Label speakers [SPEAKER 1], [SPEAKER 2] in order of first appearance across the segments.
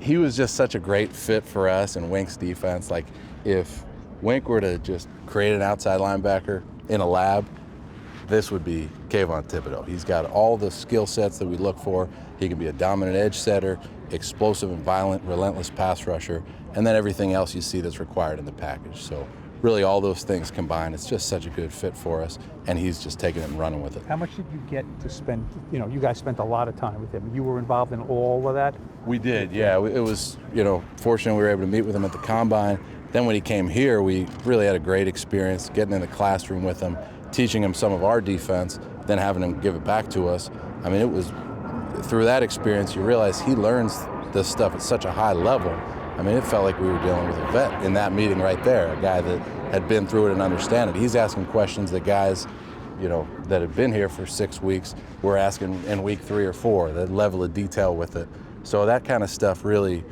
[SPEAKER 1] He was just such a great fit for us and Wink's defense. Like, if Wink were to just create an outside linebacker in a lab, this would be Kevon Thibodeaux. He's got all the skill sets that we look for. He can be a dominant edge setter, explosive and violent, relentless pass rusher, and then everything else you see that's required in the package. So really all those things combined, it's just such a good fit for us, and he's just taking it and running with it.
[SPEAKER 2] How much did you get to spend, you guys spent a lot of time with him. You were involved in all of that?
[SPEAKER 1] We did, yeah. It was, fortunate we were able to meet with him at the Combine. Then when he came here, we really had a great experience getting in the classroom with him, teaching him some of our defense, then having him give it back to us. I mean, it was, through that experience, you realize he learns this stuff at such a high level. I mean, it felt like we were dealing with a vet in that meeting right there, a guy that had been through it and understand it. He's asking questions that guys, that had been here for 6 weeks were asking in week 3 or 4, the level of detail with it. So that kind of stuff really,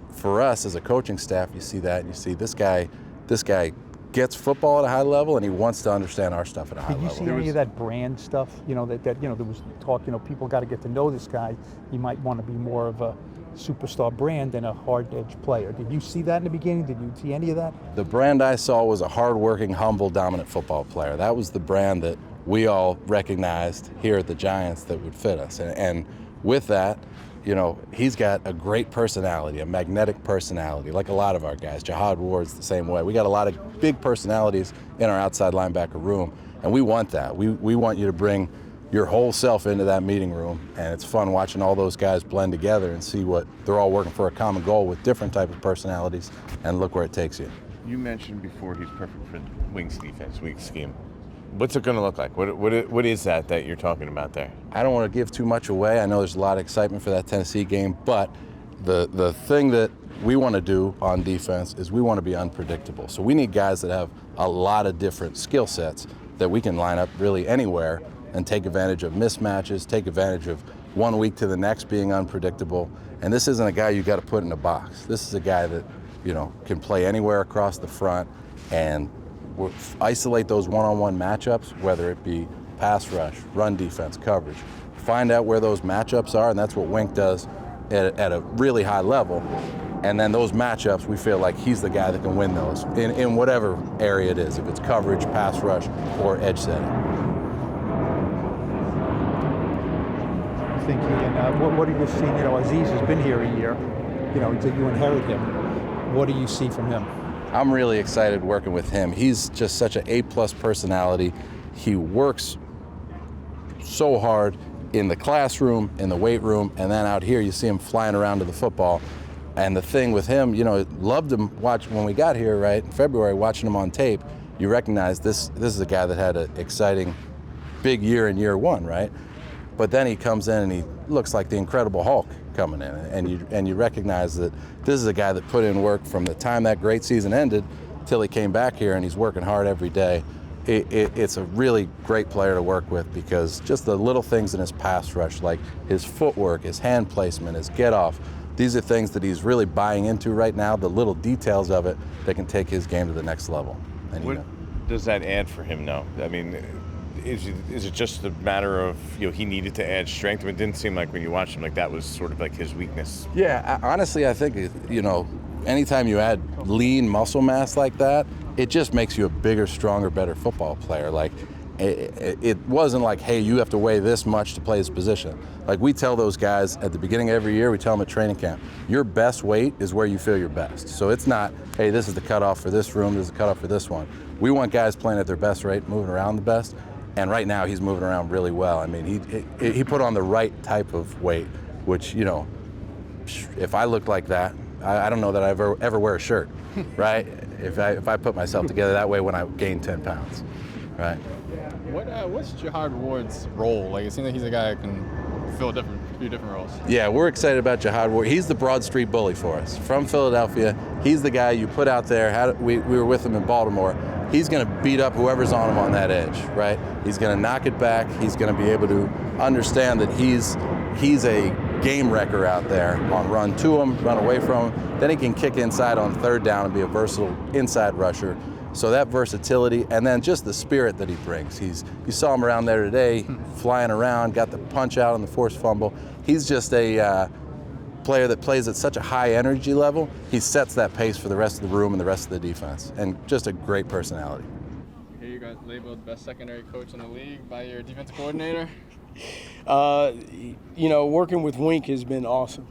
[SPEAKER 1] for us as a coaching staff, you see that, and you see this guy gets football at a high level, and he wants to understand our stuff at a high level.
[SPEAKER 2] Did you see any of that brand stuff? There was talk, people got to get to know this guy. He might want to be more of a superstar brand than a hard-edge player. Did you see that in the beginning? Did you see any of that?
[SPEAKER 1] The brand I saw was a hard-working, humble, dominant football player. That was the brand that we all recognized here at the Giants that would fit us. And with that, he's got a great personality, a magnetic personality, like a lot of our guys. Jihad Ward's the same way. We got a lot of big personalities in our outside linebacker room, and we want that. We want you to bring your whole self into that meeting room, and it's fun watching all those guys blend together and see what they're all working for a common goal with different type of personalities, and look where it takes you.
[SPEAKER 3] You mentioned before he's perfect for Wink's defense, Wink's scheme. What's it going to look like? What is that you're talking about there?
[SPEAKER 1] I don't want to give too much away. I know there's a lot of excitement for that Tennessee game, but the thing that we want to do on defense is we want to be unpredictable. So we need guys that have a lot of different skill sets that we can line up really anywhere and take advantage of mismatches, take advantage of 1 week to the next being unpredictable. And this isn't a guy you got to put in a box. This is a guy that, can play anywhere across the front and isolate those one-on-one matchups, whether it be pass rush, run defense, coverage. Find out where those matchups are, and that's what Wink does at a really high level. And then those matchups, we feel like he's the guy that can win those in whatever area it is, if it's coverage, pass rush, or edge setting.
[SPEAKER 2] Thinking, and what are you seeing? Aziz has been here a year. You inherit him. What do you see from him?
[SPEAKER 1] I'm really excited working with him. He's just such an A-plus personality. He works so hard in the classroom, in the weight room, and then out here you see him flying around to the football. And the thing with him, loved him when we got here, right, in February, watching him on tape, you recognize this is a guy that had an exciting big year in year 1, right? But then he comes in and he looks like the Incredible Hulk coming in, and you recognize that this is a guy that put in work from the time that great season ended till he came back here, and he's working hard every day. It's a really great player to work with because just the little things in his pass rush, like his footwork, his hand placement, his get off, these are things that he's really buying into right now, the little details of it that can take his game to the next level. And,
[SPEAKER 3] what does that add for him now? I mean, is it just a matter of, he needed to add strength? I mean, it didn't seem like when you watched him, like that was sort of like his weakness.
[SPEAKER 1] Yeah, honestly, I think, anytime you add lean muscle mass like that, it just makes you a bigger, stronger, better football player. Like, it wasn't like, hey, you have to weigh this much to play this position. Like, we tell those guys at the beginning of every year, we tell them at training camp, your best weight is where you feel your best. So it's not, hey, this is the cutoff for this room, this is the cutoff for this one. We want guys playing at their best rate, moving around the best. And right now he's moving around really well. I mean, he put on the right type of weight, which, if I looked like that, I don't know that I ever wear a shirt, right? If I put myself together that way when I gain 10 pounds, right?
[SPEAKER 4] What's Jihad Ward's role? Like, it seems like he's a guy that can fill a few different roles.
[SPEAKER 1] Yeah, we're excited about Jihad Ward. He's the Broad Street bully for us. From Philadelphia, he's the guy you put out there. We were with him in Baltimore. He's going to beat up whoever's on him on that edge, right? He's going to knock it back. He's going to be able to understand that he's a game wrecker out there on run to him, run away from him. Then he can kick inside on third down and be a versatile inside rusher. So that versatility, and then just the spirit that he brings. You saw him around there today, flying around, got the punch out on the forced fumble. He's just player that plays at such a high energy level, he sets that pace for the rest of the room and the rest of the defense, and just a great personality.
[SPEAKER 4] Here you got labeled best secondary coach in the league by your defensive coordinator.
[SPEAKER 5] Working with Wink has been awesome.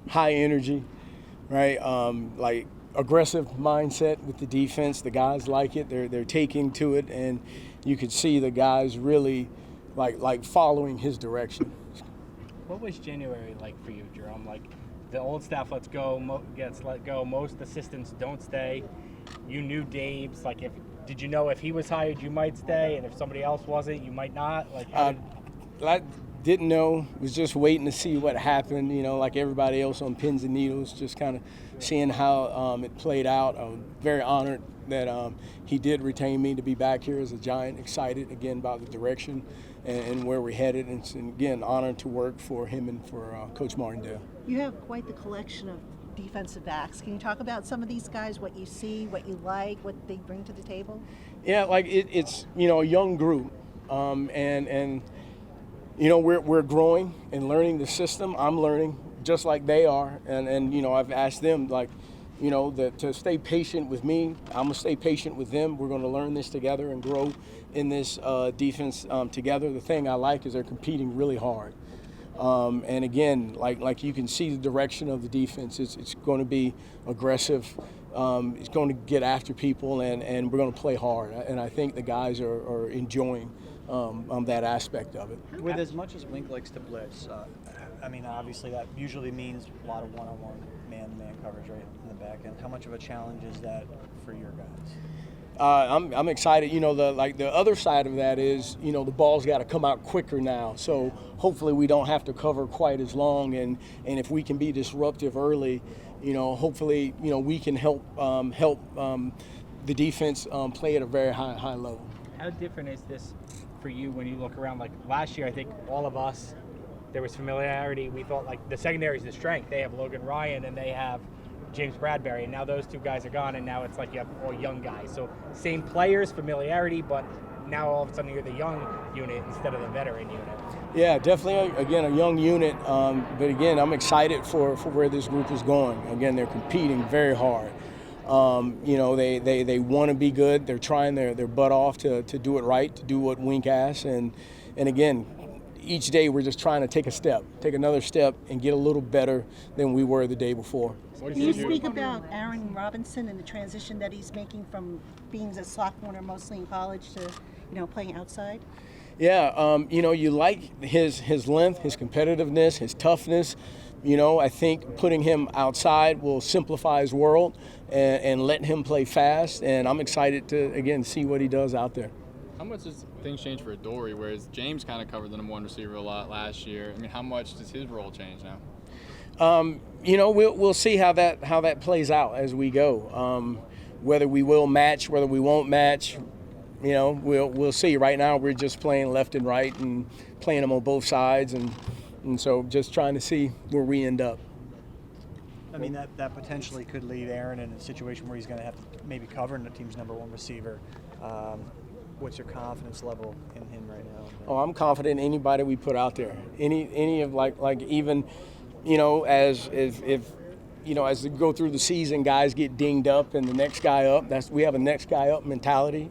[SPEAKER 5] High energy, right? Like aggressive mindset with the defense. The guys like it. They're taking to it, and you could see the guys really like following his direction.
[SPEAKER 6] What was January like for you, Jerome? Like, the old staff gets let go. Most assistants don't stay. You knew Dave's. Like, did you know if he was hired, you might stay, and if somebody else wasn't, you might not? Like,
[SPEAKER 5] I didn't know. Was just waiting to see what happened. Like everybody else on pins and needles, just kind of seeing how it played out. I'm very honored that he did retain me to be back here as a Giant. Excited again about the direction and where we're headed, and again honored to work for him and for Coach Martindale.
[SPEAKER 7] You have quite the collection of defensive backs. Can you talk about some of these guys, what you see, what you like, what they bring to the table?
[SPEAKER 5] Yeah, like it's a young group, and we're growing and learning the system. I'm learning just like they are, and I've asked them to stay patient with me. I'm gonna stay patient with them. We're gonna learn this together and grow in this defense together. The thing I like is they're competing really hard. And again, like you can see the direction of the defense. It's going to be aggressive. It's going to get after people, and we're going to play hard. And I think the guys are enjoying that aspect of it.
[SPEAKER 8] With as much as Wink likes to blitz, obviously that usually means a lot of one-on-one man-to-man coverage right in the back end. How much of a challenge is that for your guys?
[SPEAKER 5] I'm excited. The other side of that is, the ball's got to come out quicker now. So hopefully we don't have to cover quite as long, and if we can be disruptive early, hopefully we can help the defense play at a very high level.
[SPEAKER 6] how different is this for you when you look around? Like last year, I think all of us, there was familiarity. We thought like the secondary is the strength. They have Logan Ryan and they have James Bradbury, and now those two guys are gone, and now it's like you have all young guys. So same players, familiarity, but now all of a sudden you're the young unit instead of the veteran unit. Yeah,
[SPEAKER 5] definitely, again, a young unit. But again, I'm excited for where this group is going. Again, they're competing very hard. They want to be good. They're trying their butt off to do it right, to do what Wink asks. And again, each day we're just trying to take another step and get a little better than we were the day before.
[SPEAKER 7] Can you speak about Aaron Robinson and the transition that he's making from being a slot corner mostly in college to, playing outside?
[SPEAKER 5] Yeah, you like his length, his competitiveness, his toughness. I think putting him outside will simplify his world and let him play fast. And I'm excited to, again, see what he does out there.
[SPEAKER 4] How much does things change for Adoree, whereas James kind of covered the number one receiver a lot last year? I mean, how much does his role change now?
[SPEAKER 5] We'll see how that plays out as we go. Whether we will match, whether we won't match, we'll see. Right now we're just playing left and right and playing them on both sides, and so just trying to see where we end up.
[SPEAKER 8] I mean, that potentially could leave Aaron in a situation where he's going to have to maybe cover the team's number one receiver. What's your confidence level in him right now?
[SPEAKER 5] Oh, I'm confident in anybody we put out there. Any of like even, as we go through the season, guys get dinged up and the next guy up. We have a next guy up mentality.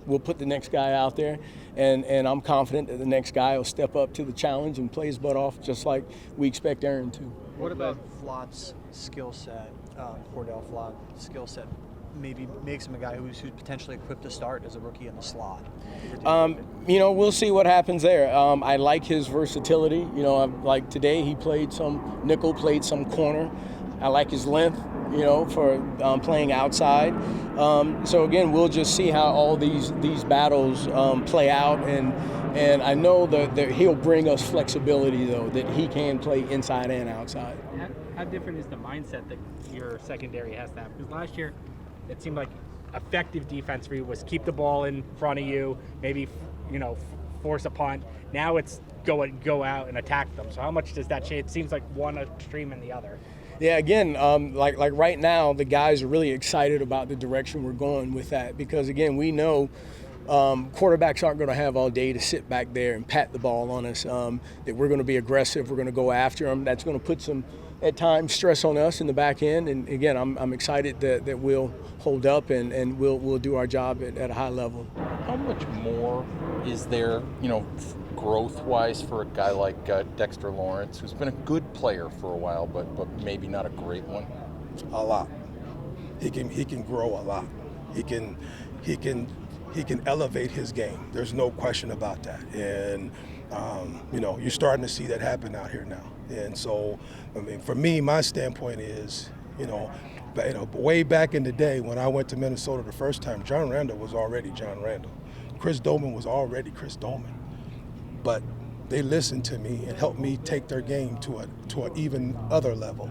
[SPEAKER 5] We'll put the next guy out there, and I'm confident that the next guy will step up to the challenge and play his butt off just like we expect Aaron to.
[SPEAKER 8] What about Flott's skill set, Cordell Flott's skill set? Maybe makes him a guy who's potentially equipped to start as a rookie in the slot?
[SPEAKER 5] We'll see what happens there. I like his versatility. Like today he played some nickel, played some corner. I like his length, for playing outside. So again, we'll just see how all these battles play out, and I know that he'll bring us flexibility though, that he can play inside and outside.
[SPEAKER 6] How different is the mindset that your secondary has to have? Because last year, it seemed like effective defense for you was keep the ball in front of you, maybe, force a punt. Now it's go out and attack them. So how much does that change? It seems like one extreme and the other.
[SPEAKER 5] Yeah, again, like right now, the guys are really excited about the direction we're going with that because, again, we know quarterbacks aren't going to have all day to sit back there and pat the ball on us, that we're going to be aggressive, we're going to go after them. That's going to put some at times stress on us in the back end. And again, I'm excited that we'll hold up and we'll do our job at a high level.
[SPEAKER 9] How much more is there, growth-wise for a guy like Dexter Lawrence, who's been a good player for a while, but maybe not a great one?
[SPEAKER 10] A lot. He can grow a lot. He can elevate his game. There's no question about that. And you're starting to see that happen out here now. And so, for me, my standpoint is, way back in the day when I went to Minnesota the first time, John Randall was already John Randall. Chris Doman was already Chris Doman. But they listened to me and helped me take their game to an even other level.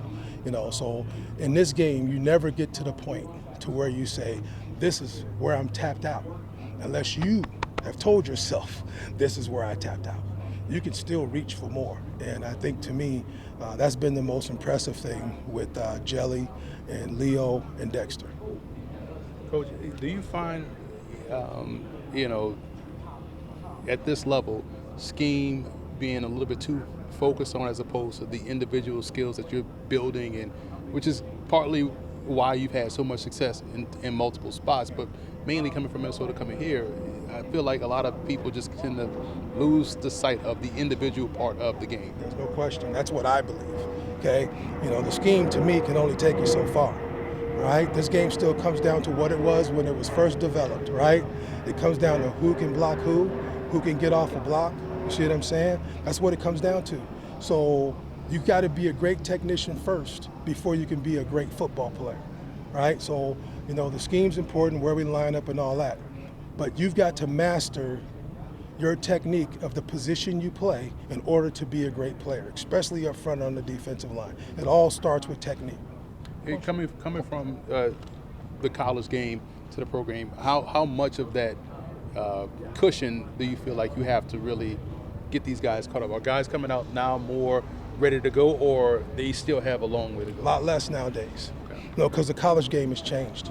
[SPEAKER 10] So in this game, you never get to the point to where you say, this is where I'm tapped out, unless you have told yourself, this is where I tapped out. You can still reach for more. And I think, to me, that's been the most impressive thing with Jelly and Leo and Dexter.
[SPEAKER 11] Coach, do you find, at this level, scheme being a little bit too focused on as opposed to the individual skills that you're building, and which is partly why you've had so much success in multiple spots, but mainly coming from Minnesota, coming here, I feel like a lot of people just tend to lose the sight of the individual part of the game.
[SPEAKER 10] There's no question. That's what I believe. Okay, the scheme to me can only take you so far. Right? This game still comes down to what it was when it was first developed. Right? It comes down to who can block who can get off a block. You see what I'm saying? That's what it comes down to. So you got to be a great technician first before you can be a great football player, right? So, the scheme's important, where we line up and all that. But you've got to master your technique of the position you play in order to be a great player, especially up front on the defensive line. It all starts with technique.
[SPEAKER 11] Hey, coming from the college game to the pro game, how much of that cushion do you feel like you have to really get these guys caught up? Are guys coming out now more ready to go, or they still have a long way to go?
[SPEAKER 10] A lot less nowadays. Because the college game has changed,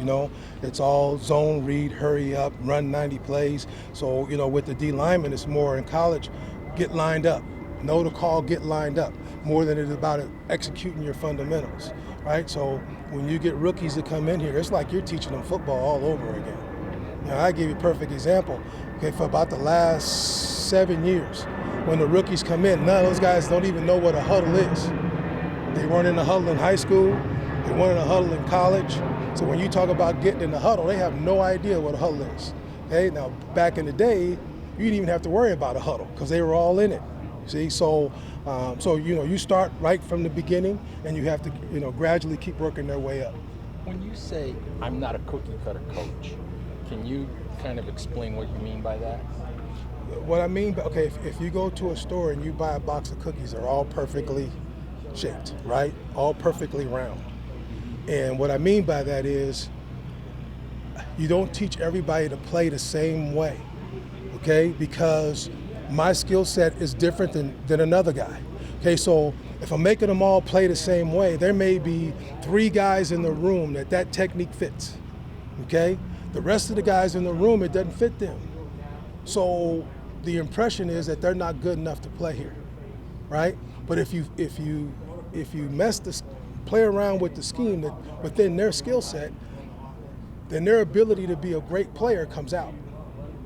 [SPEAKER 10] It's all zone read, hurry up, run 90 plays. So, with the D lineman, it's more in college, get lined up. Know the call, get lined up, more than it is about executing your fundamentals, right? So when you get rookies that come in here, it's like you're teaching them football all over again. I give you a perfect example. Okay, for about the last 7 years, when the rookies come in, none of those guys don't even know what a huddle is. They weren't in the huddle in high school. They weren't in a huddle in college. So when you talk about getting in the huddle, they have no idea what a huddle is. Okay, now back in the day, you didn't even have to worry about a huddle because they were all in it. See, so you start right from the beginning, and you have to gradually keep working their way up.
[SPEAKER 9] When you say I'm not a cookie cutter coach, can you kind of explain what you mean by that?
[SPEAKER 10] What I mean, okay, if you go to a store and you buy a box of cookies, they're all perfectly shaped, right? All perfectly round. And what I mean by that is you don't teach everybody to play the same way, okay? Because my skill set is different than another guy. Okay, so if I'm making them all play the same way, there may be 3 guys in the room that technique fits, okay? The rest of the guys in the room, it doesn't fit them. So the impression is that they're not good enough to play here, right? But if you play around with the scheme that within their skill set, then their ability to be a great player comes out.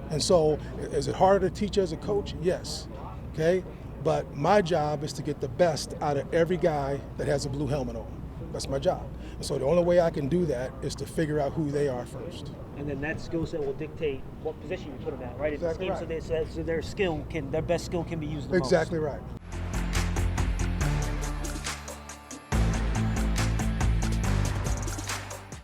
[SPEAKER 10] And so, is it harder to teach as a coach? Yes, okay? But my job is to get the best out of every guy that has a blue helmet on. That's my job. And so the only way I can do that is to figure out who they are first.
[SPEAKER 12] And then that skill set will dictate what position you put them at, right?
[SPEAKER 10] Exactly right.
[SPEAKER 12] So their best skill can be used the most.
[SPEAKER 10] Exactly right.